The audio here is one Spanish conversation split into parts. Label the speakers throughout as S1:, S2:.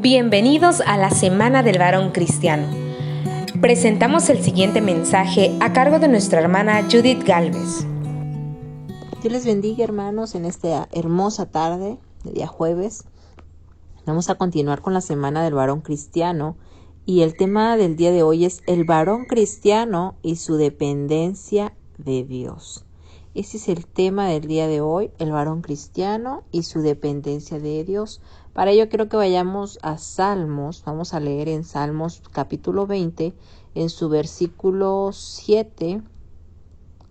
S1: Bienvenidos a la Semana del Varón Cristiano. Presentamos el siguiente mensaje a cargo de nuestra hermana Judith Galvez.
S2: Dios les bendiga, hermanos, en esta hermosa tarde de día jueves. Vamos a continuar con la Semana del Varón Cristiano y el tema del día de hoy es el varón cristiano y su dependencia de Dios. Ese es el tema del día de hoy, el varón cristiano y su dependencia de Dios. Para ello quiero que vayamos a Salmos. Vamos a leer en Salmos capítulo 20, en su versículo 7.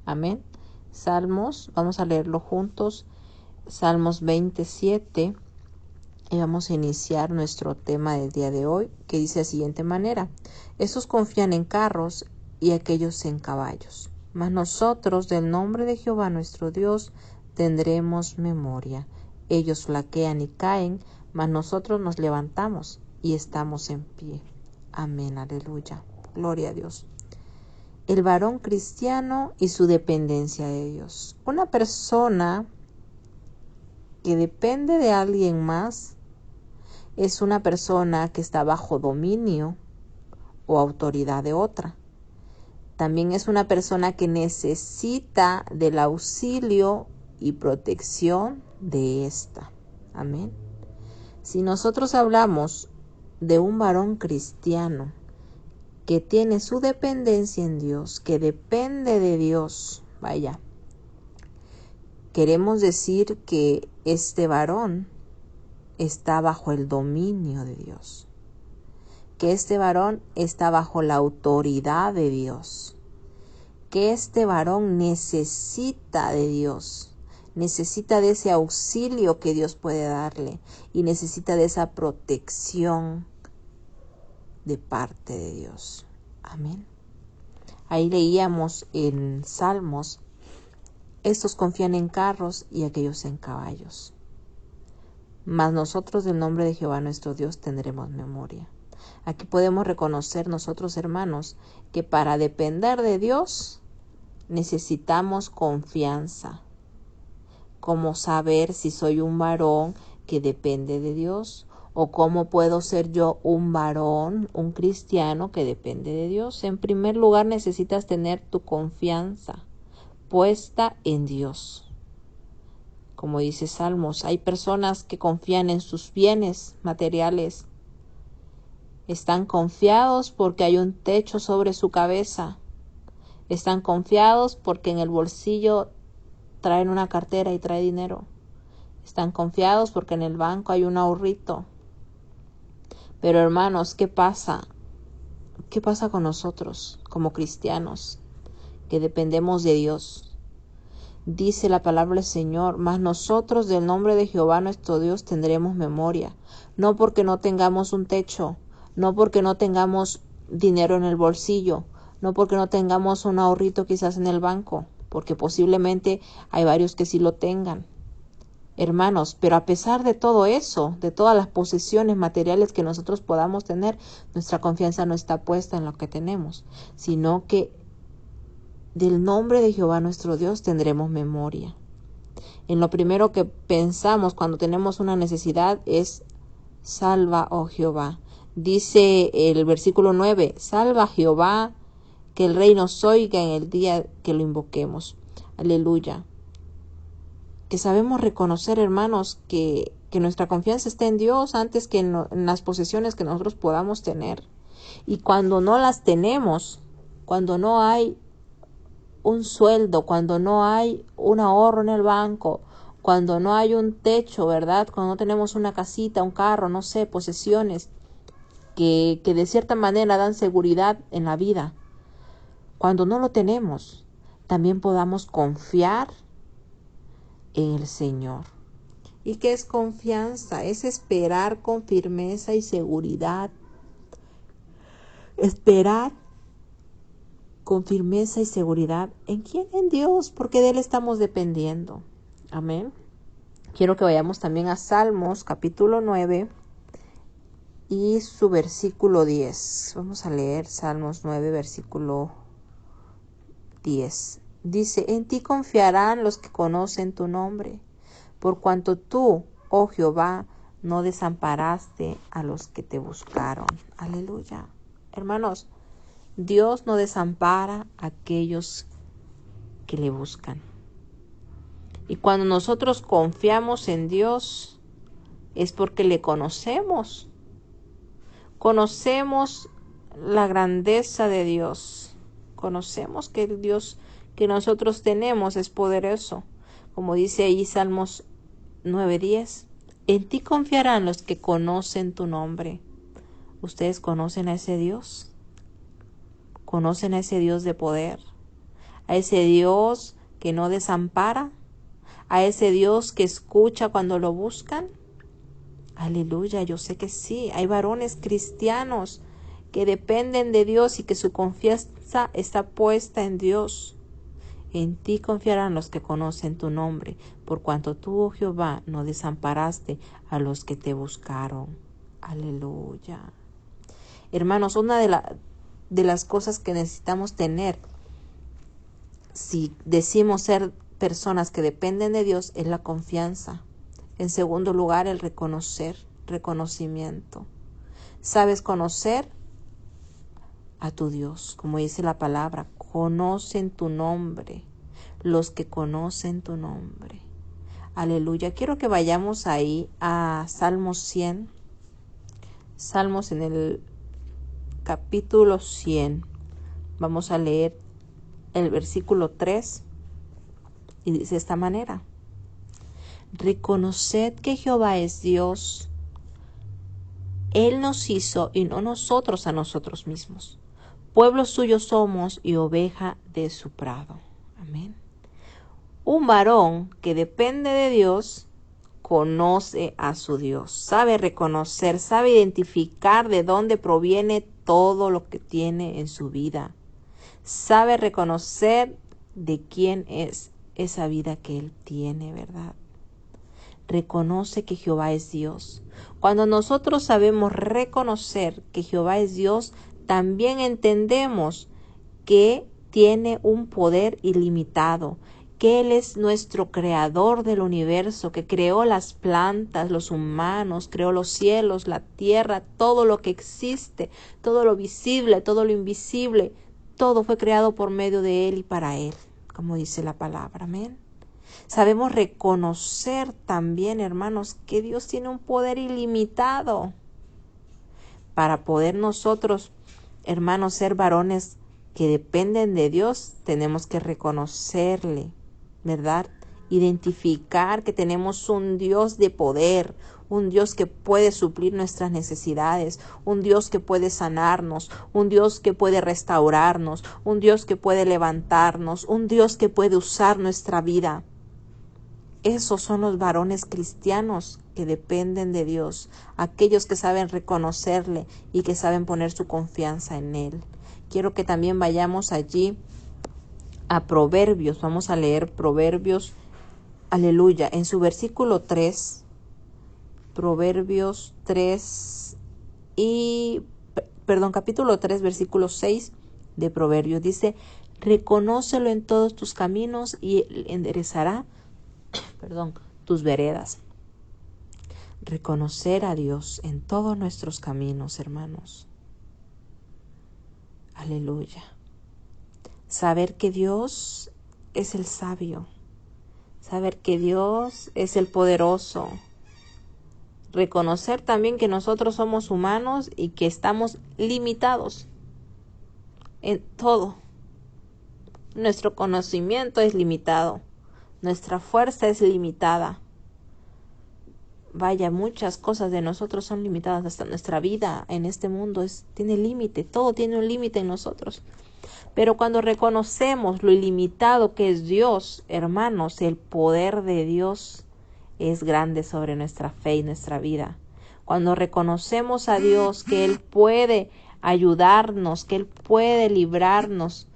S2: Amén. Salmos, vamos a leerlo juntos. Salmos 27. Y vamos a iniciar nuestro tema del día de hoy, que dice de la siguiente manera: estos confían en carros y aquellos en caballos, mas nosotros del nombre de Jehová nuestro Dios tendremos memoria. Ellos flaquean y caen, mas nosotros nos levantamos y estamos en pie. Amén, aleluya, gloria a Dios. El varón cristiano y su dependencia de Dios. Una persona que depende de alguien más es una persona que está bajo dominio o autoridad de otra. También es una persona que necesita del auxilio y protección de esta. Amén. Si nosotros hablamos de un varón cristiano que tiene su dependencia en Dios, que depende de Dios, vaya, queremos decir que este varón está bajo el dominio de Dios, que este varón está bajo la autoridad de Dios, que este varón necesita de Dios, necesita de ese auxilio que Dios puede darle y necesita de esa protección de parte de Dios. Amén. Ahí leíamos en Salmos: estos confían en carros y aquellos en caballos, mas nosotros del nombre de Jehová nuestro Dios tendremos memoria. Aquí podemos reconocer nosotros, hermanos, que para depender de Dios necesitamos confianza. ¿Cómo saber si soy un varón que depende de Dios? ¿O cómo puedo ser yo un varón, un cristiano que depende de Dios? En primer lugar, necesitas tener tu confianza puesta en Dios. Como dice Salmos, hay personas que confían en sus bienes materiales. Están confiados porque hay un techo sobre su cabeza. Están confiados porque en el bolsillo traen una cartera y trae dinero. Están confiados porque en el banco hay un ahorrito. Pero hermanos, ¿qué pasa? ¿Qué pasa con nosotros como cristianos que dependemos de Dios? Dice la palabra del Señor: mas nosotros del nombre de Jehová nuestro Dios tendremos memoria. No porque no tengamos un techo, no porque no tengamos dinero en el bolsillo, no porque no tengamos un ahorrito quizás en el banco, porque posiblemente hay varios que sí lo tengan. Hermanos, pero a pesar de todo eso, de todas las posesiones materiales que nosotros podamos tener, nuestra confianza no está puesta en lo que tenemos, sino que del nombre de Jehová nuestro Dios tendremos memoria. En lo primero que pensamos cuando tenemos una necesidad es: salva, oh Jehová. Dice el versículo 9: salva, Jehová, que el rey nos oiga en el día que lo invoquemos. Aleluya. Que sabemos reconocer, hermanos, que nuestra confianza está en Dios antes que en las posesiones que nosotros podamos tener. Y cuando no las tenemos, cuando no hay un sueldo, cuando no hay un ahorro en el banco, cuando no hay un techo, ¿verdad? Cuando no tenemos una casita, un carro, no sé, posesiones que de cierta manera dan seguridad en la vida. Cuando no lo tenemos, también podamos confiar en el Señor. ¿Y qué es confianza? Es esperar con firmeza y seguridad. Esperar con firmeza y seguridad. ¿En quién? En Dios, porque de Él estamos dependiendo. Amén. Quiero que vayamos también a Salmos capítulo 9 y su versículo 10. Vamos a leer Salmos 9, versículo 10. Dice: en ti confiarán los que conocen tu nombre, por cuanto tú, oh Jehová, no desamparaste a los que te buscaron. Aleluya. Hermanos, Dios no desampara a aquellos que le buscan. Y cuando nosotros confiamos en Dios, es porque le conocemos. Conocemos la grandeza de Dios. Conocemos que el Dios que nosotros tenemos es poderoso. Como dice ahí Salmos 9:10. En ti confiarán los que conocen tu nombre. ¿Ustedes conocen a ese Dios? ¿Conocen a ese Dios de poder? ¿A ese Dios que no desampara? ¿A ese Dios que escucha cuando lo buscan? Aleluya, yo sé que sí. Hay varones cristianos que dependen de Dios y que su confianza está puesta en Dios. En ti confiarán los que conocen tu nombre, por cuanto tú, oh Jehová, no desamparaste a los que te buscaron. Aleluya. Hermanos, una de las cosas que necesitamos tener, si decimos ser personas que dependen de Dios, es la confianza. En segundo lugar, el reconocimiento. ¿Sabes conocer a tu Dios? Como dice la palabra, conocen tu nombre, los que conocen tu nombre. Aleluya. Quiero que vayamos ahí a Salmos 100. Salmos en el capítulo 100. Vamos a leer el versículo 3 y dice de esta manera: reconoced que Jehová es Dios. Él nos hizo y no nosotros a nosotros mismos. Pueblo suyo somos y oveja de su prado. Amén. Un varón que depende de Dios conoce a su Dios, sabe reconocer, sabe identificar de dónde proviene todo lo que tiene en su vida. Sabe reconocer de quién es esa vida que él tiene, ¿verdad? Reconoce que Jehová es Dios. Cuando nosotros sabemos reconocer que Jehová es Dios, también entendemos que tiene un poder ilimitado, que Él es nuestro creador del universo, que creó las plantas, los humanos, creó los cielos, la tierra, todo lo que existe, todo lo visible, todo lo invisible, todo fue creado por medio de Él y para Él, como dice la palabra. Amén. Sabemos reconocer también, hermanos, que Dios tiene un poder ilimitado. Para poder nosotros, hermanos, ser varones que dependen de Dios, tenemos que reconocerle, ¿verdad? Identificar que tenemos un Dios de poder, un Dios que puede suplir nuestras necesidades, un Dios que puede sanarnos, un Dios que puede restaurarnos, un Dios que puede levantarnos, un Dios que puede usar nuestra vida. Esos son los varones cristianos que dependen de Dios, aquellos que saben reconocerle y que saben poner su confianza en Él. Quiero que también vayamos allí a Proverbios. Vamos a leer Proverbios, aleluya, en su versículo 3, Proverbios 3 capítulo 3, versículo 6 de Proverbios. Dice: reconócelo en todos tus caminos y Él enderezará tus veredas. Reconocer a Dios en todos nuestros caminos, hermanos. Aleluya. Saber que Dios es el sabio. Saber que Dios es el poderoso. Reconocer también que nosotros somos humanos y que estamos limitados en todo. Nuestro conocimiento es limitado. Nuestra fuerza es limitada. Vaya, muchas cosas de nosotros son limitadas. Hasta nuestra vida en este mundo tiene límite. Todo tiene un límite en nosotros. Pero cuando reconocemos lo ilimitado que es Dios, hermanos, el poder de Dios es grande sobre nuestra fe y nuestra vida. Cuando reconocemos a Dios, que Él puede ayudarnos, que Él puede librarnos,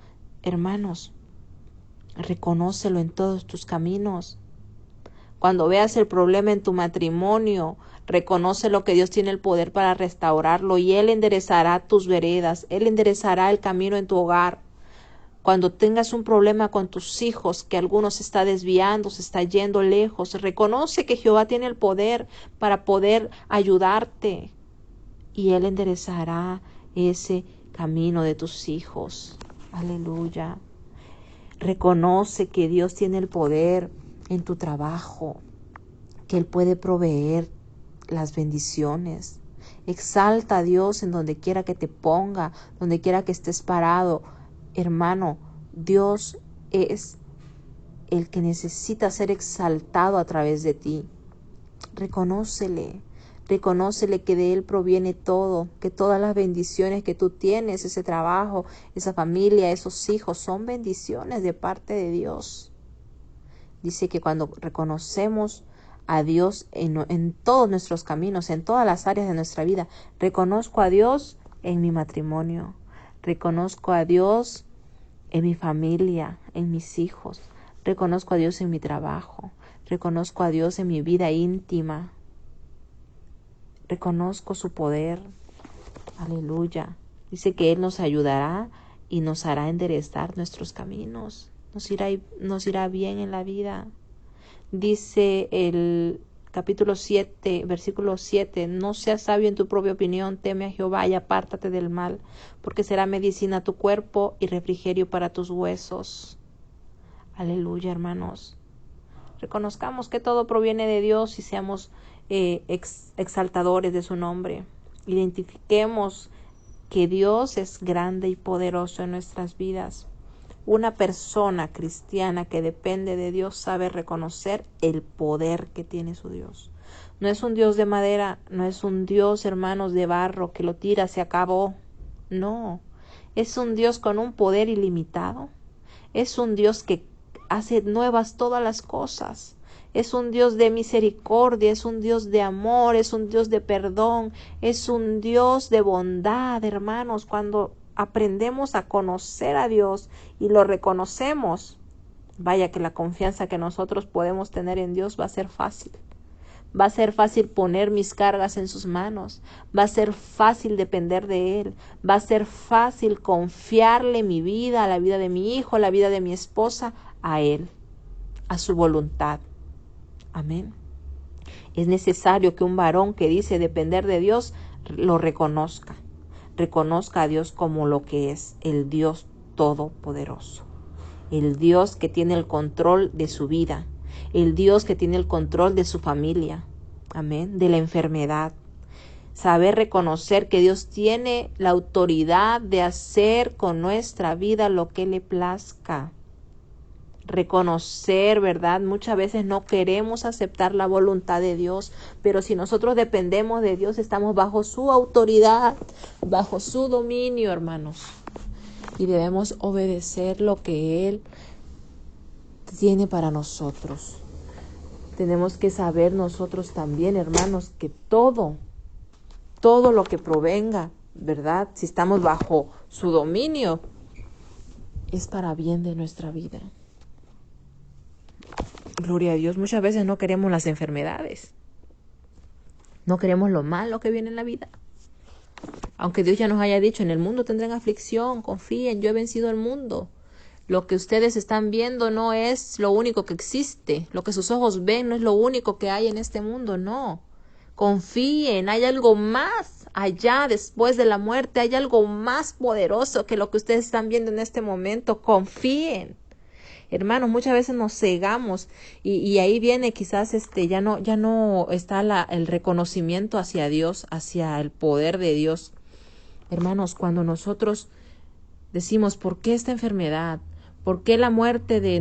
S2: hermanos, reconócelo en todos tus caminos. Cuando veas el problema en tu matrimonio, reconoce lo que Dios tiene el poder para restaurarlo y Él enderezará tus veredas. Él enderezará el camino en tu hogar. Cuando tengas un problema con tus hijos, que alguno se está desviando, se está yendo lejos, reconoce que Jehová tiene el poder para poder ayudarte y Él enderezará ese camino de tus hijos. Aleluya. Reconoce que Dios tiene el poder en tu trabajo, que Él puede proveer las bendiciones. Exalta a Dios en donde quiera que te ponga, donde quiera que estés parado. Hermano, Dios es el que necesita ser exaltado a través de ti. Reconócele que de Él proviene todo, que todas las bendiciones que tú tienes, ese trabajo, esa familia, esos hijos, son bendiciones de parte de Dios. Dice que cuando reconocemos a Dios en todos nuestros caminos, en todas las áreas de nuestra vida, reconozco a Dios en mi matrimonio, reconozco a Dios en mi familia, en mis hijos, reconozco a Dios en mi trabajo, reconozco a Dios en mi vida íntima, reconozco su poder. Aleluya. Dice que Él nos ayudará y nos hará enderezar nuestros caminos. Nos irá bien en la vida. Dice el capítulo 7, versículo 7, no seas sabio en tu propia opinión, teme a Jehová y apártate del mal, porque será medicina a tu cuerpo y refrigerio para tus huesos. Aleluya, hermanos. Reconozcamos que todo proviene de Dios y seamos exaltadores de su nombre. Identifiquemos que Dios es grande y poderoso en nuestras vidas. Una persona cristiana que depende de Dios sabe reconocer el poder que tiene su Dios. No es un Dios de madera, no es un Dios, hermanos, de barro que lo tira, se acabó. No, es un Dios con un poder ilimitado. Es un Dios que hace nuevas todas las cosas. Es un Dios de misericordia, es un Dios de amor, es un Dios de perdón, es un Dios de bondad, hermanos. Cuando aprendemos a conocer a Dios y lo reconocemos, vaya que la confianza que nosotros podemos tener en Dios va a ser fácil. Va a ser fácil poner mis cargas en sus manos. Va a ser fácil depender de Él. Va a ser fácil confiarle mi vida, la vida de mi hijo, la vida de mi esposa, a Él, a su voluntad. Amén. Es necesario que un varón que dice depender de Dios lo reconozca. Reconozca a Dios como lo que es, el Dios todopoderoso. El Dios que tiene el control de su vida. El Dios que tiene el control de su familia. Amén. De la enfermedad. Saber reconocer que Dios tiene la autoridad de hacer con nuestra vida lo que le plazca. Reconocer, ¿verdad? Muchas veces no queremos aceptar la voluntad de Dios, pero si nosotros dependemos de Dios, estamos bajo su autoridad, bajo su dominio, hermanos. Y debemos obedecer lo que Él tiene para nosotros. Tenemos que saber nosotros también, hermanos, que todo lo que provenga, ¿verdad? Si estamos bajo su dominio, es para bien de nuestra vida. Gloria a Dios. Muchas veces no queremos las enfermedades. No queremos lo malo que viene en la vida. Aunque Dios ya nos haya dicho, en el mundo tendrán aflicción, confíen, yo he vencido el mundo. Lo que ustedes están viendo no es lo único que existe. Lo que sus ojos ven no es lo único que hay en este mundo, no. Confíen, hay algo más allá después de la muerte, hay algo más poderoso que lo que ustedes están viendo en este momento. Confíen. Hermanos, muchas veces nos cegamos y ahí viene quizás ya no está el reconocimiento hacia Dios, hacia el poder de Dios. Hermanos, cuando nosotros decimos, ¿por qué esta enfermedad? ¿Por qué la muerte de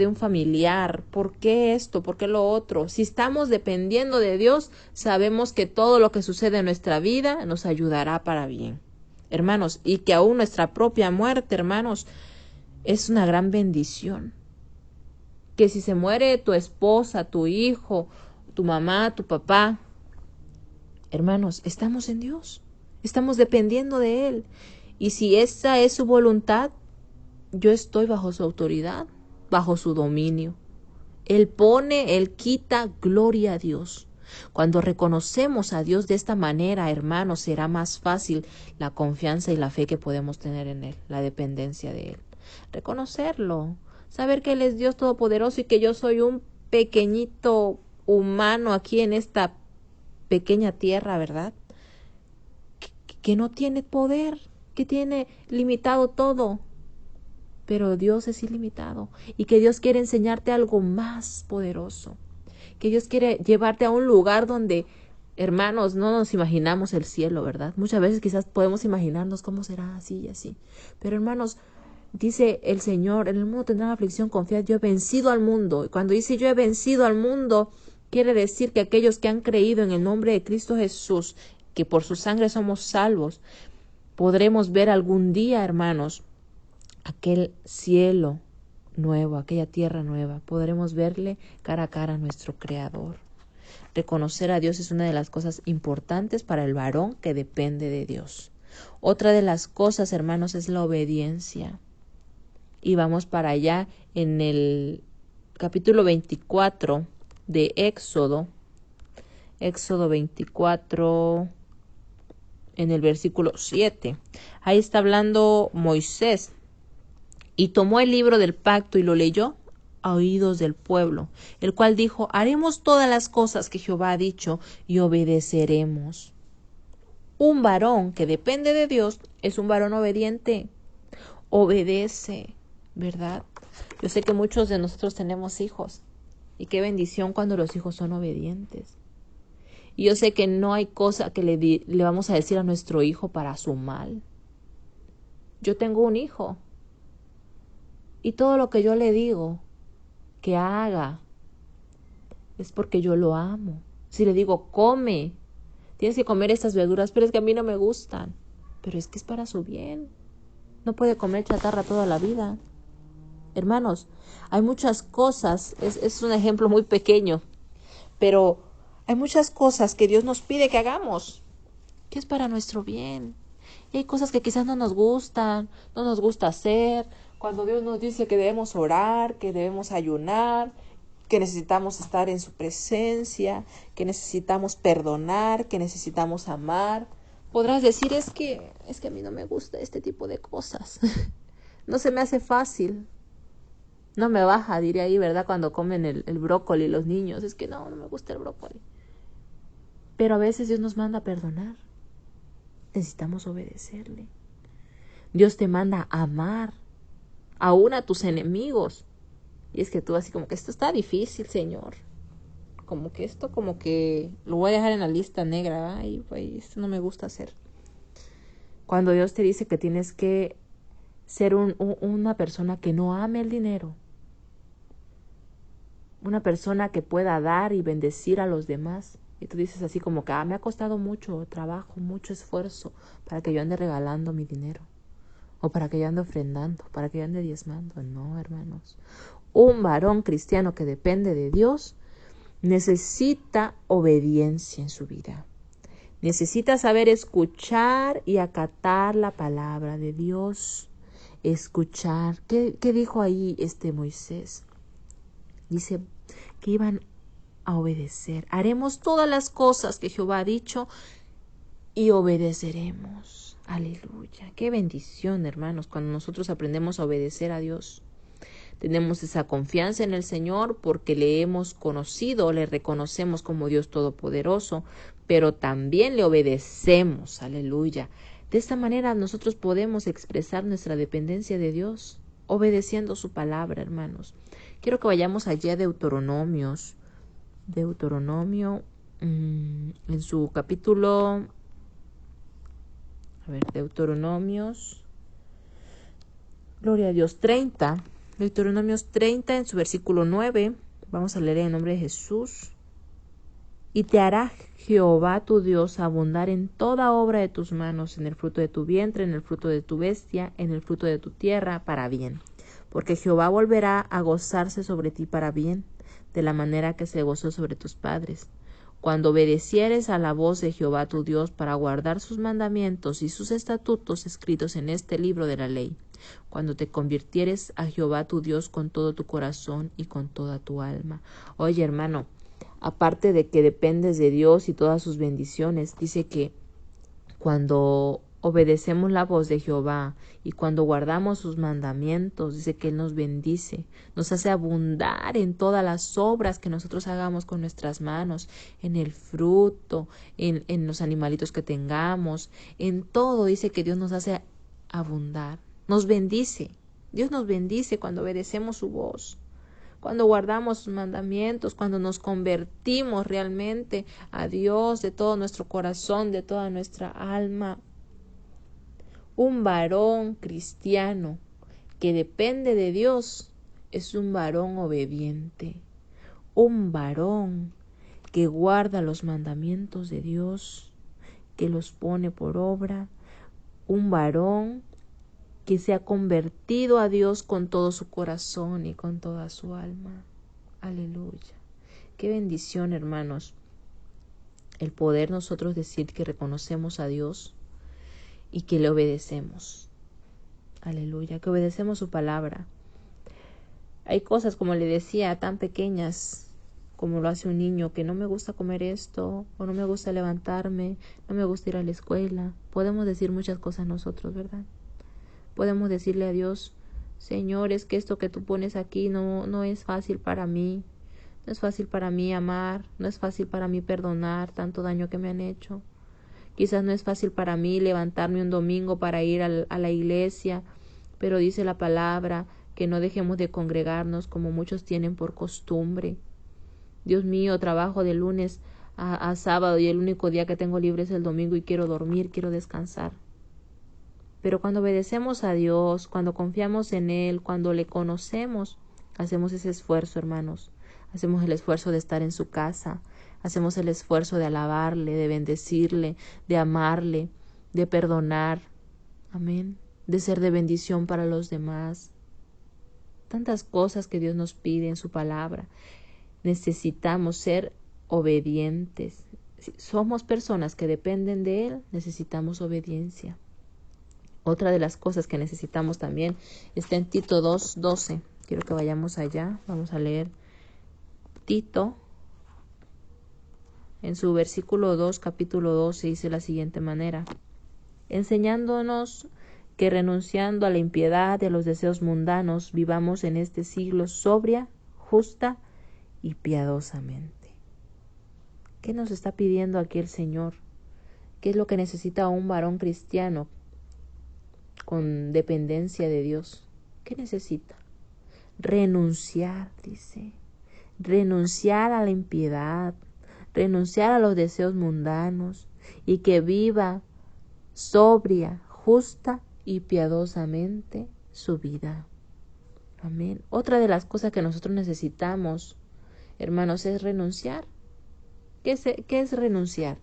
S2: un familiar? ¿Por qué esto? ¿Por qué lo otro? Si estamos dependiendo de Dios, sabemos que todo lo que sucede en nuestra vida nos ayudará para bien. Hermanos, y que aún nuestra propia muerte, hermanos, es una gran bendición. Que si se muere tu esposa, tu hijo, tu mamá, tu papá, hermanos, estamos en Dios. Estamos dependiendo de Él. Y si esa es su voluntad, yo estoy bajo su autoridad, bajo su dominio. Él pone, Él quita, gloria a Dios. Cuando reconocemos a Dios de esta manera, hermanos, será más fácil la confianza y la fe que podemos tener en Él, la dependencia de Él. Reconocerlo, saber que Él es Dios Todopoderoso y que yo soy un pequeñito humano aquí en esta pequeña tierra, ¿verdad? Que no tiene poder, que tiene limitado todo. Pero Dios es ilimitado y que Dios quiere enseñarte algo más poderoso, que Dios quiere llevarte a un lugar donde, hermanos, no nos imaginamos el cielo, ¿verdad? Muchas veces quizás podemos imaginarnos cómo será así y así. Pero hermanos, dice el Señor, en el mundo tendrán aflicción, confiad, yo he vencido al mundo. Y cuando dice yo he vencido al mundo, quiere decir que aquellos que han creído en el nombre de Cristo Jesús, que por su sangre somos salvos, podremos ver algún día, hermanos, aquel cielo nuevo, aquella tierra nueva. Podremos verle cara a cara a nuestro Creador. Reconocer a Dios es una de las cosas importantes para el varón que depende de Dios. Otra de las cosas, hermanos, es la obediencia. Y vamos para allá en el capítulo 24 de Éxodo. Éxodo 24, en el versículo 7. Ahí está hablando Moisés. Y tomó el libro del pacto y lo leyó a oídos del pueblo, el cual dijo, haremos todas las cosas que Jehová ha dicho y obedeceremos. Un varón que depende de Dios es un varón obediente. Obedece, ¿verdad? Yo sé que muchos de nosotros tenemos hijos y qué bendición cuando los hijos son obedientes. Y yo sé que no hay cosa que le vamos a decir a nuestro hijo para su mal. Yo tengo un hijo. Y todo lo que yo le digo que haga es porque yo lo amo. Si le digo, come, tienes que comer estas verduras, pero es que a mí no me gustan. Pero es que es para su bien. No puede comer chatarra toda la vida. Hermanos, hay muchas cosas, es un ejemplo muy pequeño, pero hay muchas cosas que Dios nos pide que hagamos, que es para nuestro bien. Y hay cosas que quizás no nos gustan, no nos gusta hacer. Cuando Dios nos dice que debemos orar, que debemos ayunar, que necesitamos estar en su presencia, que necesitamos perdonar, que necesitamos amar, podrás decir, es que a mí no me gusta este tipo de cosas. No se me hace fácil. No me baja, diré ahí, ¿verdad? Cuando comen el brócoli los niños. Es que no me gusta el brócoli. Pero a veces Dios nos manda a perdonar. Necesitamos obedecerle. Dios te manda a amar aún a tus enemigos. Y es que tú así como que esto está difícil, Señor. Como que esto como que lo voy a dejar en la lista negra. Ay, esto no me gusta hacer. Cuando Dios te dice que tienes que ser una persona que no ame el dinero. Una persona que pueda dar y bendecir a los demás. Y tú dices así como que me ha costado mucho trabajo, mucho esfuerzo para que yo ande regalando mi dinero. O para que yo ande ofrendando, para que yo ande diezmando. No, hermanos. Un varón cristiano que depende de Dios necesita obediencia en su vida. Necesita saber escuchar y acatar la palabra de Dios. Escuchar. ¿Qué dijo ahí Moisés? Dice que iban a obedecer. Haremos todas las cosas que Jehová ha dicho y obedeceremos. Aleluya. Qué bendición, hermanos, cuando nosotros aprendemos a obedecer a Dios. Tenemos esa confianza en el Señor porque le hemos conocido, le reconocemos como Dios Todopoderoso, pero también le obedecemos. Aleluya. De esta manera nosotros podemos expresar nuestra dependencia de Dios, obedeciendo su palabra, hermanos. Quiero que vayamos allí a Deuteronomio, en su capítulo, Deuteronomios, gloria a Dios, 30, Deuteronomios 30 en su versículo 9, vamos a leer en el nombre de Jesús. Y te hará Jehová tu Dios abundar en toda obra de tus manos, en el fruto de tu vientre, en el fruto de tu bestia, en el fruto de tu tierra, para bien. Porque Jehová volverá a gozarse sobre ti para bien, de la manera que se gozó sobre tus padres. Cuando obedecieres a la voz de Jehová tu Dios para guardar sus mandamientos y sus estatutos escritos en este libro de la ley, cuando te convirtieres a Jehová tu Dios con todo tu corazón y con toda tu alma. Oye, hermano, aparte de que dependes de Dios y todas sus bendiciones, dice que cuando obedecemos la voz de Jehová y cuando guardamos sus mandamientos, dice que Él nos bendice, nos hace abundar en todas las obras que nosotros hagamos con nuestras manos, en el fruto, en los animalitos que tengamos, en todo dice que Dios nos hace abundar, nos bendice. Dios nos bendice cuando obedecemos su voz, cuando guardamos sus mandamientos, cuando nos convertimos realmente a Dios de todo nuestro corazón, de toda nuestra alma. Un varón cristiano que depende de Dios es un varón obediente, un varón que guarda los mandamientos de Dios, que los pone por obra, un varón que se ha convertido a Dios con todo su corazón y con toda su alma. Aleluya. Qué bendición, hermanos, el poder nosotros decir que reconocemos a Dios y que le obedecemos. Aleluya, que obedecemos su palabra. Hay cosas, como le decía, tan pequeñas como lo hace un niño, que no me gusta comer esto, o no me gusta levantarme, no me gusta ir a la escuela. Podemos decir muchas cosas nosotros, ¿verdad? Podemos decirle a Dios, Señor, es que esto que tú pones aquí no es fácil para mí. No es fácil para mí amar, no es fácil para mí perdonar tanto daño que me han hecho. Quizás no es fácil para mí levantarme un domingo para ir a la iglesia, pero dice la palabra que no dejemos de congregarnos como muchos tienen por costumbre. Dios mío, trabajo de lunes a sábado y el único día que tengo libre es el domingo y quiero dormir, quiero descansar. Pero cuando obedecemos a Dios, cuando confiamos en Él, cuando le conocemos, hacemos ese esfuerzo, hermanos. Hacemos el esfuerzo de estar en su casa. Hacemos el esfuerzo de alabarle, de bendecirle, de amarle, de perdonar. Amén. De ser de bendición para los demás. Tantas cosas que Dios nos pide en su palabra. Necesitamos ser obedientes. Si somos personas que dependen de Él, necesitamos obediencia. Otra de las cosas que necesitamos también está en Tito 2:12. Quiero que vayamos allá. Vamos a leer Tito. En su versículo 2, capítulo 12, dice de la siguiente manera: enseñándonos que renunciando a la impiedad y a los deseos mundanos, vivamos en este siglo sobria, justa y piadosamente. ¿Qué nos está pidiendo aquí el Señor? ¿Qué es lo que necesita un varón cristiano con dependencia de Dios? ¿Qué necesita? Renunciar, dice. Renunciar a la impiedad, renunciar a los deseos mundanos y que viva sobria, justa y piadosamente su vida. Amén. Otra de las cosas que nosotros necesitamos, hermanos, es renunciar. ¿Qué es renunciar?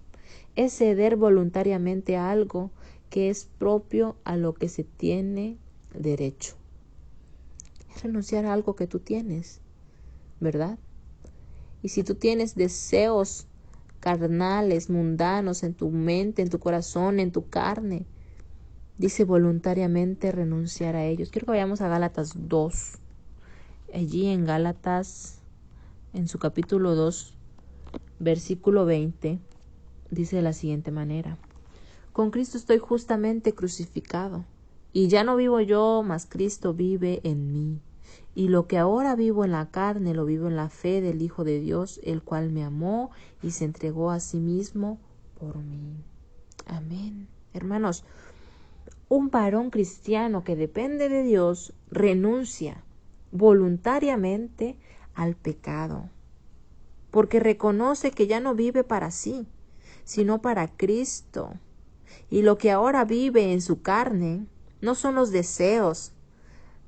S2: Es ceder voluntariamente a algo que es propio a lo que se tiene derecho. Es renunciar a algo que tú tienes, ¿verdad? Y si tú tienes deseos carnales, mundanos en tu mente, en tu corazón, en tu carne, dice voluntariamente renunciar a ellos. Quiero que vayamos a Gálatas 2. Allí en Gálatas, en su capítulo 2, versículo 20, dice de la siguiente manera: con Cristo estoy justamente crucificado, y ya no vivo yo, mas Cristo vive en mí. Y lo que ahora vivo en la carne, lo vivo en la fe del Hijo de Dios, el cual me amó y se entregó a sí mismo por mí. Amén. Hermanos, un varón cristiano que depende de Dios renuncia voluntariamente al pecado, porque reconoce que ya no vive para sí, sino para Cristo. Y lo que ahora vive en su carne no son los deseos,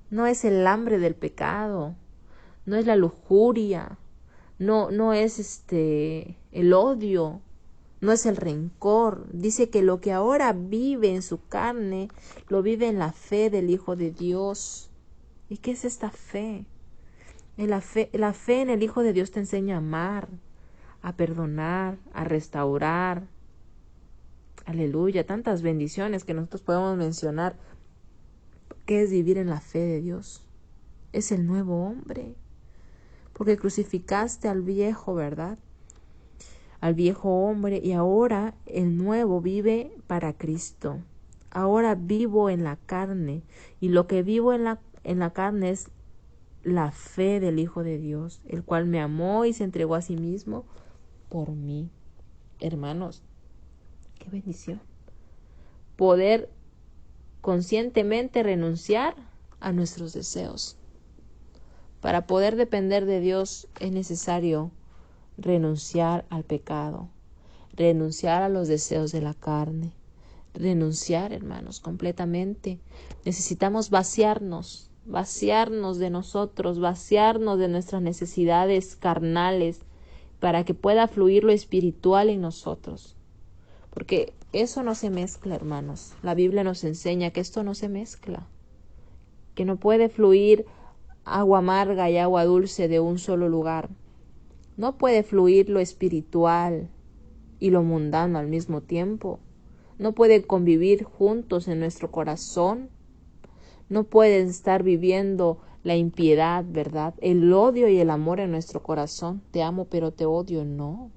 S2: no es el hambre del pecado, no es la lujuria, no es el odio, no es el rencor. Dice que lo que ahora vive en su carne, lo vive en la fe del Hijo de Dios. ¿Y qué es esta fe? La fe en el Hijo de Dios te enseña a amar, a perdonar, a restaurar. Aleluya, tantas bendiciones que nosotros podemos mencionar. ¿Qué es vivir en la fe de Dios? Es el nuevo hombre, porque crucificaste al viejo, ¿verdad? Al viejo hombre, y ahora el nuevo vive para Cristo. ahora vivo en la carne, y lo que vivo en la carne es la fe del Hijo de Dios, el cual me amó y se entregó a sí mismo por mí. Hermanos, qué bendición. Poder conscientemente renunciar a nuestros deseos. Para poder depender de Dios es necesario renunciar al pecado, renunciar a los deseos de la carne, renunciar, hermanos, completamente. Necesitamos vaciarnos de nosotros, vaciarnos de nuestras necesidades carnales para que pueda fluir lo espiritual en nosotros. Porque eso no se mezcla, hermanos. La Biblia nos enseña que esto no se mezcla, que no puede fluir agua amarga y agua dulce de un solo lugar. No puede fluir lo espiritual y lo mundano al mismo tiempo. No pueden convivir juntos en nuestro corazón. No pueden estar viviendo la impiedad, ¿verdad? El odio y el amor en nuestro corazón. Te amo pero te odio, no.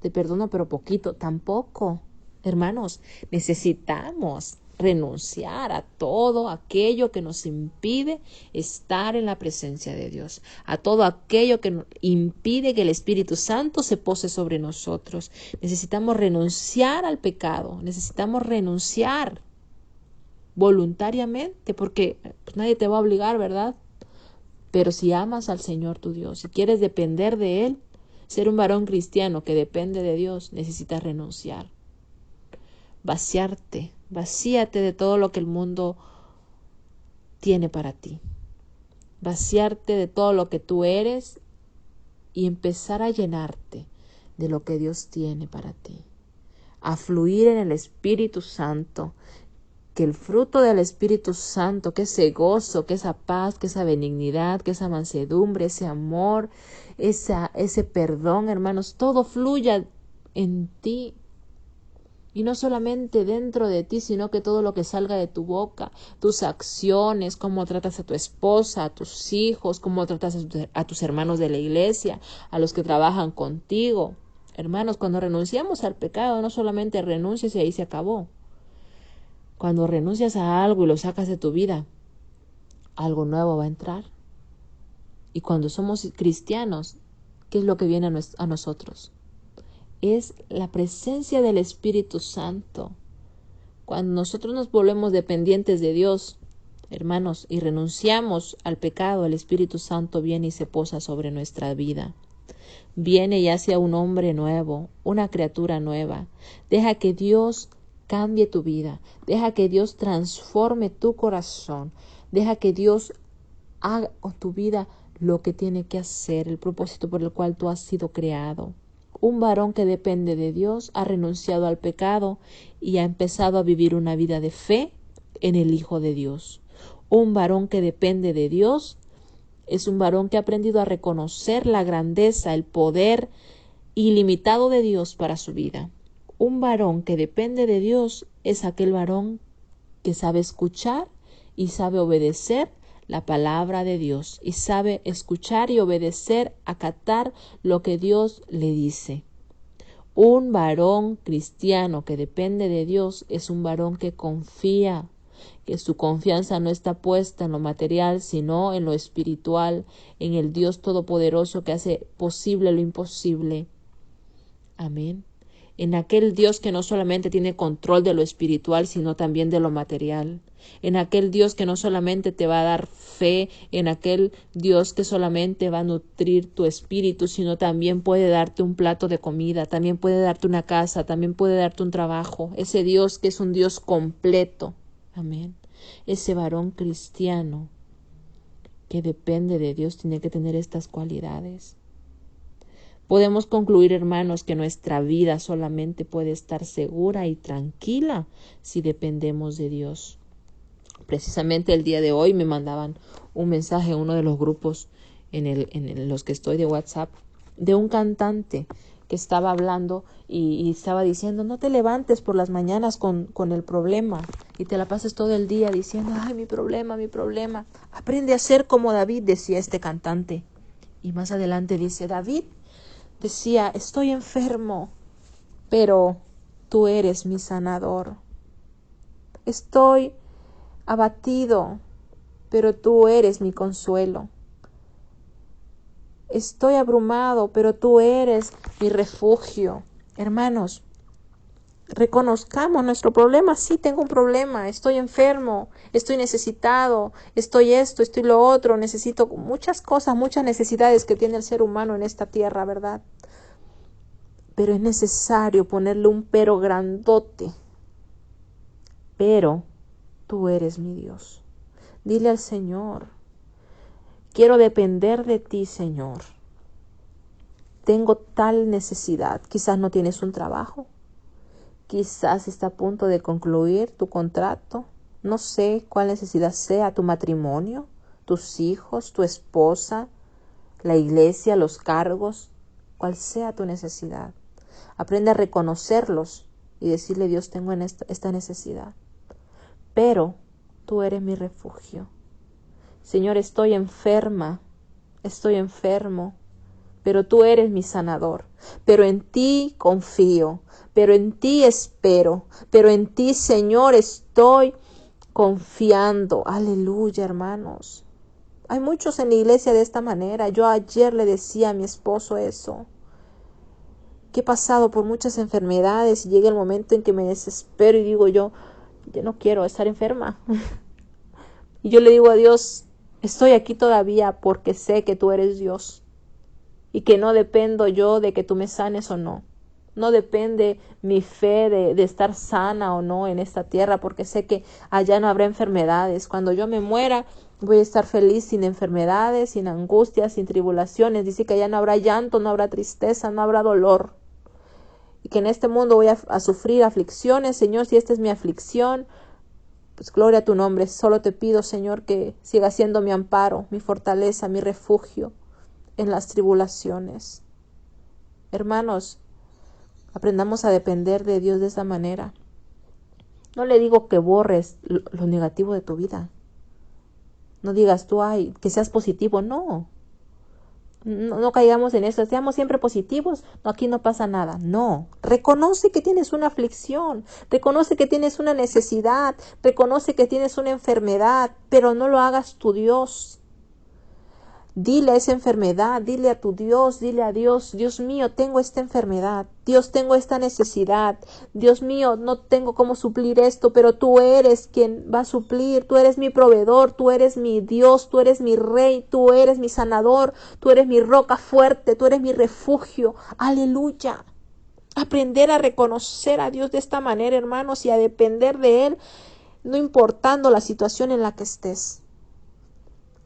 S2: Te perdono pero poquito, tampoco. Hermanos, necesitamos renunciar a todo aquello que nos impide estar en la presencia de Dios, a todo aquello que impide que el Espíritu Santo se pose sobre nosotros. Necesitamos renunciar al pecado, necesitamos renunciar voluntariamente, porque pues, nadie te va a obligar, ¿verdad? Pero si amas al Señor tu Dios, si quieres depender de Él, ser un varón cristiano que depende de Dios, necesitas renunciar. Vacíate de todo lo que el mundo tiene para ti. Vaciarte de todo lo que tú eres y empezar a llenarte de lo que Dios tiene para ti. A fluir en el Espíritu Santo. Que el fruto del Espíritu Santo, que ese gozo, que esa paz, que esa benignidad, que esa mansedumbre, ese amor, ese perdón, hermanos, todo fluya en ti. Y no solamente dentro de ti, sino que todo lo que salga de tu boca, tus acciones, cómo tratas a tu esposa, a tus hijos, cómo tratas a tus hermanos de la iglesia, a los que trabajan contigo. Hermanos, cuando renunciamos al pecado, no solamente renuncias y ahí se acabó. Cuando renuncias a algo y lo sacas de tu vida, algo nuevo va a entrar. Y cuando somos cristianos, ¿qué es lo que viene a nosotros? Es la presencia del Espíritu Santo. Cuando nosotros nos volvemos dependientes de Dios, hermanos, y renunciamos al pecado, el Espíritu Santo viene y se posa sobre nuestra vida. Viene y hace a un hombre nuevo, una criatura nueva. Deja que Dios cambie tu vida. Deja que Dios transforme tu corazón. Deja que Dios haga con tu vida lo que tiene que hacer, el propósito por el cual tú has sido creado. Un varón que depende de Dios ha renunciado al pecado y ha empezado a vivir una vida de fe en el Hijo de Dios. Un varón que depende de Dios es un varón que ha aprendido a reconocer la grandeza, el poder ilimitado de Dios para su vida. Un varón que depende de Dios es aquel varón que sabe escuchar y sabe obedecer la palabra de Dios y sabe escuchar y obedecer, acatar lo que Dios le dice. Un varón cristiano que depende de Dios es un varón que confía, que su confianza no está puesta en lo material, sino en lo espiritual, en el Dios Todopoderoso que hace posible lo imposible. Amén. En aquel Dios que no solamente tiene control de lo espiritual, sino también de lo material. En aquel Dios que no solamente te va a dar fe, en aquel Dios que solamente va a nutrir tu espíritu, sino también puede darte un plato de comida, también puede darte una casa, también puede darte un trabajo. Ese Dios que es un Dios completo. Amén. Ese varón cristiano que depende de Dios tiene que tener estas cualidades. Podemos concluir, hermanos, que nuestra vida solamente puede estar segura y tranquila si dependemos de Dios. Precisamente el día de hoy me mandaban un mensaje en uno de los grupos en los que estoy de WhatsApp de un cantante que estaba hablando y estaba diciendo: no te levantes por las mañanas con el problema y te la pases todo el día diciendo: ay, mi problema. Aprende a ser como David, decía este cantante. Y más adelante dice: David decía: estoy enfermo, pero tú eres mi sanador. Estoy abatido, pero tú eres mi consuelo. Estoy abrumado, pero tú eres mi refugio. Hermanos, reconozcamos nuestro problema. Sí, tengo un problema, estoy enfermo, estoy necesitado, estoy esto, estoy lo otro, necesito muchas cosas, muchas necesidades que tiene el ser humano en esta tierra, ¿verdad? Pero es necesario ponerle un pero grandote. Pero tú eres mi Dios. Dile al Señor, quiero depender de ti, Señor. Tengo tal necesidad. Quizás no tienes un trabajo. Quizás está a punto de concluir tu contrato. No sé cuál necesidad sea, tu matrimonio, tus hijos, tu esposa, la iglesia, los cargos, cual sea tu necesidad. Aprende a reconocerlos y decirle, Dios, tengo esta necesidad. Pero tú eres mi refugio. Señor, estoy enferma, estoy enfermo, pero tú eres mi sanador. Pero en ti confío, pero en ti espero, pero en ti, Señor, estoy confiando. Aleluya, hermanos. Hay muchos en la iglesia de esta manera. Yo ayer le decía a mi esposo eso, que he pasado por muchas enfermedades y llega el momento en que me desespero y digo yo no quiero estar enferma. Y yo le digo a Dios, estoy aquí todavía porque sé que tú eres Dios y que no dependo yo de que tú me sanes o no. No depende mi fe de estar sana o no en esta tierra, porque sé que allá no habrá enfermedades. Cuando yo me muera, voy a estar feliz sin enfermedades, sin angustias, sin tribulaciones. Dice que allá no habrá llanto, no habrá tristeza, no habrá dolor. Y que en este mundo voy a sufrir aflicciones. Señor, si esta es mi aflicción, pues gloria a tu nombre. Solo te pido, Señor, que siga siendo mi amparo, mi fortaleza, mi refugio en las tribulaciones. Hermanos, aprendamos a depender de Dios de esa manera. No le digo que borres lo negativo de tu vida. No digas tú, que seas positivo. No caigamos en eso, seamos siempre positivos, no, aquí no pasa nada. No, reconoce que tienes una aflicción, reconoce que tienes una necesidad, reconoce que tienes una enfermedad, pero no lo hagas tu Dios. Dile a esa enfermedad, dile a tu Dios, dile a Dios, Dios mío, tengo esta enfermedad, Dios, tengo esta necesidad, Dios mío, no tengo cómo suplir esto, pero tú eres quien va a suplir, tú eres mi proveedor, tú eres mi Dios, tú eres mi Rey, tú eres mi sanador, tú eres mi roca fuerte, tú eres mi refugio. Aleluya. Aprender a reconocer a Dios de esta manera, hermanos, y a depender de Él, no importando la situación en la que estés.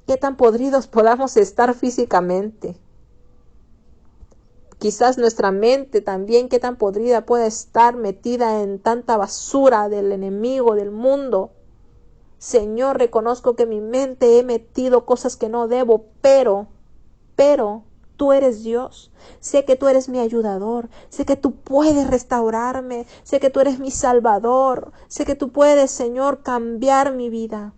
S2: Qué tan podridos podamos estar físicamente. Quizás nuestra mente también, qué tan podrida pueda estar metida en tanta basura del enemigo, del mundo. Señor, reconozco que en mi mente he metido cosas que no debo, pero tú eres Dios. Sé que tú eres mi ayudador. Sé que tú puedes restaurarme. Sé que tú eres mi salvador. Sé que tú puedes, Señor, cambiar mi vida.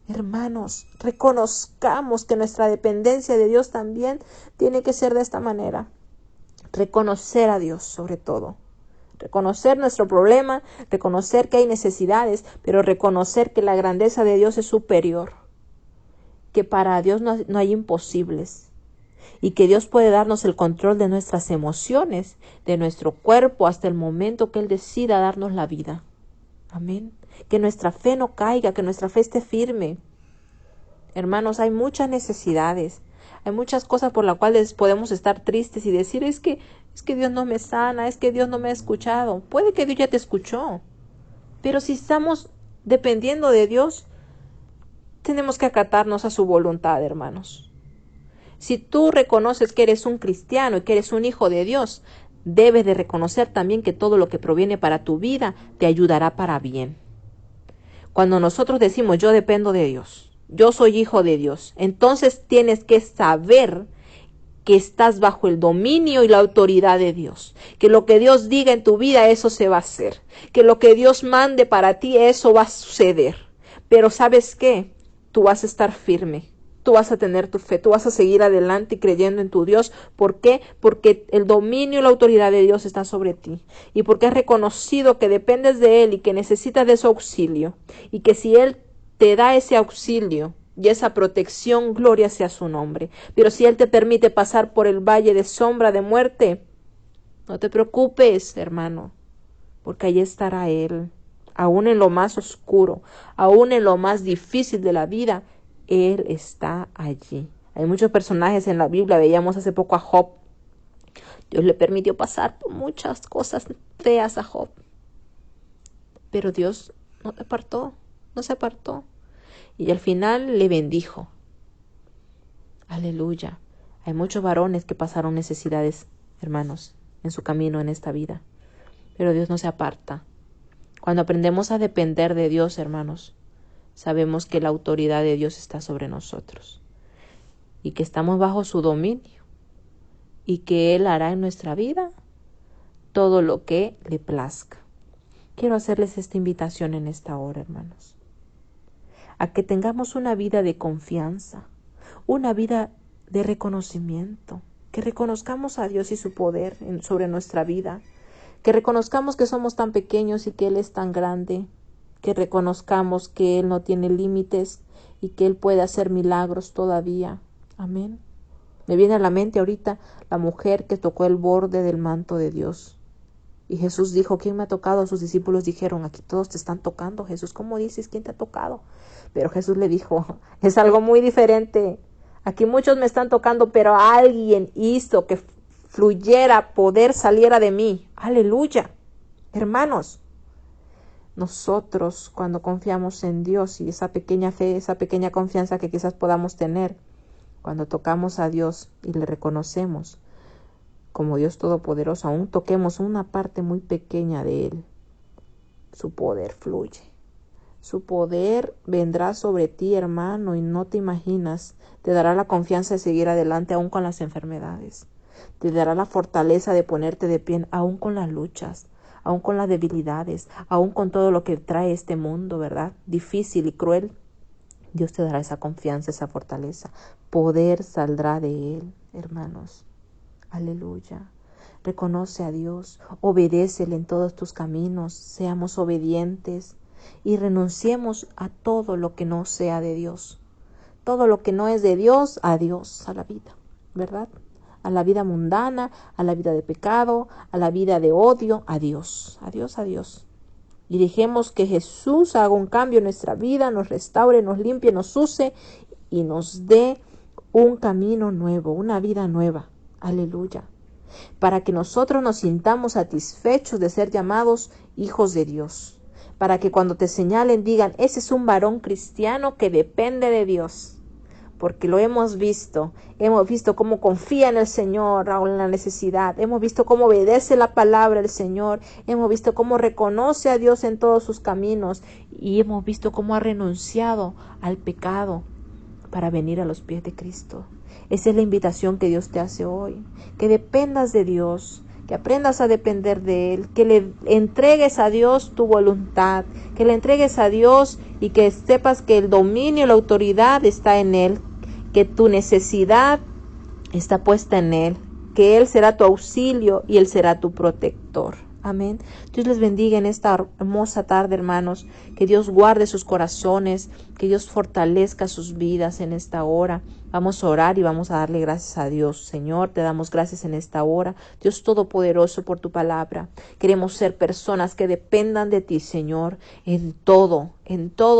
S2: Hermanos, reconozcamos que nuestra dependencia de Dios también tiene que ser de esta manera. Reconocer a Dios sobre todo. Reconocer nuestro problema, reconocer que hay necesidades, pero reconocer que la grandeza de Dios es superior. Que para Dios no hay imposibles. Y que Dios puede darnos el control de nuestras emociones, de nuestro cuerpo, hasta el momento que Él decida darnos la vida. Amén. Que nuestra fe no caiga, que nuestra fe esté firme. Hermanos, hay muchas necesidades, hay muchas cosas por las cuales podemos estar tristes y decir, es que Dios no me sana, es que Dios no me ha escuchado. Puede que Dios ya te escuchó, pero si estamos dependiendo de Dios, tenemos que acatarnos a su voluntad, hermanos. Si tú reconoces que eres un cristiano y que eres un hijo de Dios, debes de reconocer también que todo lo que proviene para tu vida te ayudará para bien. Cuando nosotros decimos yo dependo de Dios, yo soy hijo de Dios, entonces tienes que saber que estás bajo el dominio y la autoridad de Dios, que lo que Dios diga en tu vida, eso se va a hacer, que lo que Dios mande para ti, eso va a suceder. Pero ¿sabes qué? Tú vas a estar firme, tú vas a tener tu fe, tú vas a seguir adelante y creyendo en tu Dios. ¿Por qué? Porque el dominio y la autoridad de Dios está sobre ti, y porque has reconocido que dependes de Él y que necesitas de su auxilio, y que si Él te da ese auxilio y esa protección, gloria sea su nombre. Pero si Él te permite pasar por el valle de sombra de muerte, no te preocupes, hermano, porque allí estará Él. Aún en lo más oscuro, aún en lo más difícil de la vida, Él está allí. Hay muchos personajes en la Biblia. Veíamos hace poco a Job. Dios le permitió pasar por muchas cosas feas a Job, pero Dios no se apartó, y al final le bendijo. Aleluya. Hay muchos varones que pasaron necesidades, hermanos, en su camino en esta vida, pero Dios no se aparta. Cuando aprendemos a depender de Dios, hermanos, sabemos que la autoridad de Dios está sobre nosotros y que estamos bajo su dominio y que Él hará en nuestra vida todo lo que le plazca. Quiero hacerles esta invitación en esta hora, hermanos, a que tengamos una vida de confianza, una vida de reconocimiento, que reconozcamos a Dios y su poder sobre nuestra vida, que reconozcamos que somos tan pequeños y que Él es tan grande, que reconozcamos que Él no tiene límites y que Él puede hacer milagros todavía. Amén. Me viene a la mente ahorita la mujer que tocó el borde del manto de Dios. Y Jesús dijo, ¿quién me ha tocado? Sus discípulos dijeron, aquí todos te están tocando, Jesús. ¿Cómo dices? ¿Quién te ha tocado? Pero Jesús le dijo, es algo muy diferente. Aquí muchos me están tocando, pero alguien hizo que fluyera, poder saliera de mí. Aleluya. Hermanos, nosotros cuando confiamos en Dios y esa pequeña fe, esa pequeña confianza que quizás podamos tener, cuando tocamos a Dios y le reconocemos como Dios Todopoderoso, aún toquemos una parte muy pequeña de Él, su poder fluye. Su poder vendrá sobre ti, hermano, y no te imaginas. Te dará la confianza de seguir adelante aún con las enfermedades. Te dará la fortaleza de ponerte de pie aún con las luchas, aún con las debilidades, aún con todo lo que trae este mundo, ¿verdad? Difícil y cruel. Dios te dará esa confianza, esa fortaleza. Poder saldrá de Él, hermanos. Aleluya. Reconoce a Dios, obedécele en todos tus caminos, seamos obedientes y renunciemos a todo lo que no sea de Dios. Todo lo que no es de Dios, a Dios, a la vida, ¿verdad? A la vida mundana, a la vida de pecado, a la vida de odio, a Dios, a Dios, a Dios. Y dejemos que Jesús haga un cambio en nuestra vida, nos restaure, nos limpie, nos use y nos dé un camino nuevo, una vida nueva. Aleluya. Para que nosotros nos sintamos satisfechos de ser llamados hijos de Dios. Para que cuando te señalen digan, ese es un varón cristiano que depende de Dios. Porque lo hemos visto cómo confía en el Señor aún en la necesidad. Hemos visto cómo obedece la palabra del Señor. Hemos visto cómo reconoce a Dios en todos sus caminos. Y hemos visto cómo ha renunciado al pecado para venir a los pies de Cristo. Esa es la invitación que Dios te hace hoy. Que dependas de Dios, que aprendas a depender de Él, que le entregues a Dios tu voluntad, que le entregues a Dios y que sepas que el dominio y la autoridad está en Él, que tu necesidad está puesta en Él, que Él será tu auxilio y Él será tu protector. Amén. Dios les bendiga en esta hermosa tarde, hermanos. Que Dios guarde sus corazones, que Dios fortalezca sus vidas en esta hora. Vamos a orar y vamos a darle gracias a Dios. Señor, te damos gracias en esta hora. Dios Todopoderoso, por tu palabra. Queremos ser personas que dependan de ti, Señor, en todo,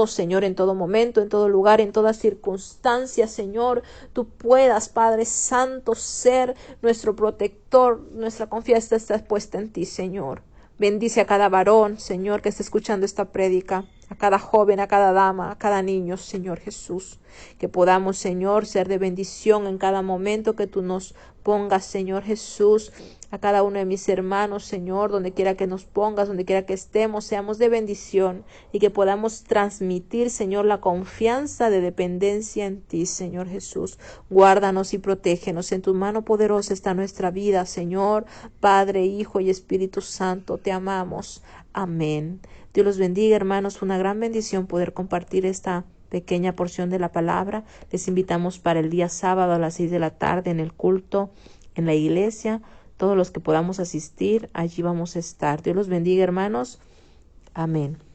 S2: Señor, en todo momento, en todo lugar, en todas circunstancias, Señor. Tú puedas, Padre Santo, ser nuestro protector. Nuestra confianza está puesta en ti, Señor. Bendice a cada varón, Señor, que está escuchando esta prédica, a cada joven, a cada dama, a cada niño, Señor Jesús. Que podamos, Señor, ser de bendición en cada momento que tú nos pongas, Señor Jesús. A cada uno de mis hermanos, Señor, donde quiera que nos pongas, donde quiera que estemos, seamos de bendición y que podamos transmitir, Señor, la confianza de dependencia en ti, Señor Jesús. Guárdanos y protégenos. En tu mano poderosa está nuestra vida, Señor, Padre, Hijo y Espíritu Santo. Te amamos. Amén. Dios los bendiga, hermanos. Fue una gran bendición poder compartir esta pequeña porción de la palabra. Les invitamos para el día sábado a las 6 de la tarde en el culto en la iglesia. Todos los que podamos asistir, allí vamos a estar. Dios los bendiga, hermanos. Amén.